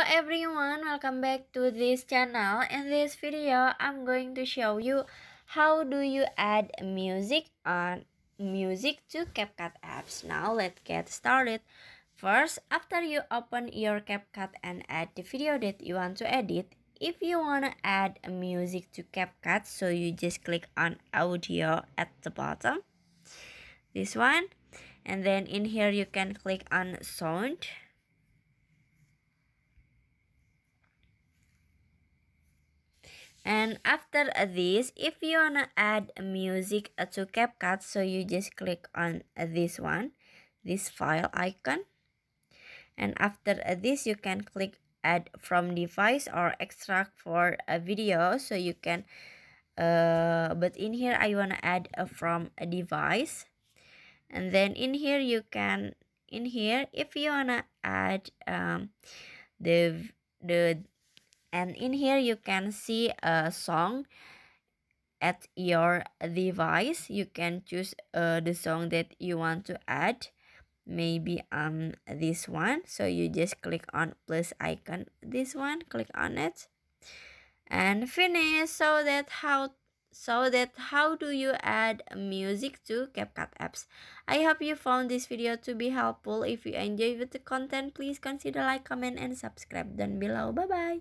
everyone, welcome back to this channel. In this video, I'm going to show you how do you add music to CapCut apps. Now let's get started. First, after you open your CapCut and add the video that you want to edit, if you want to add music to CapCut, so you just click on audio at the bottom, this one, and then in here you can click on sound. And after this, if you wanna add music to CapCut, so you just click on this one, this file icon. And after this, you can click add from device or extract for a video. So you can, but in here I wanna add from a device. And then in here you can, if you wanna add the and in here you can see a song at your device. You can choose the song that you want to add, maybe this one. So you just click on plus icon, this one, click on it and finish. So that how do you add music to CapCut apps. I hope you found this video to be helpful. If you enjoyed the content, please consider like, comment and subscribe down below. Bye bye.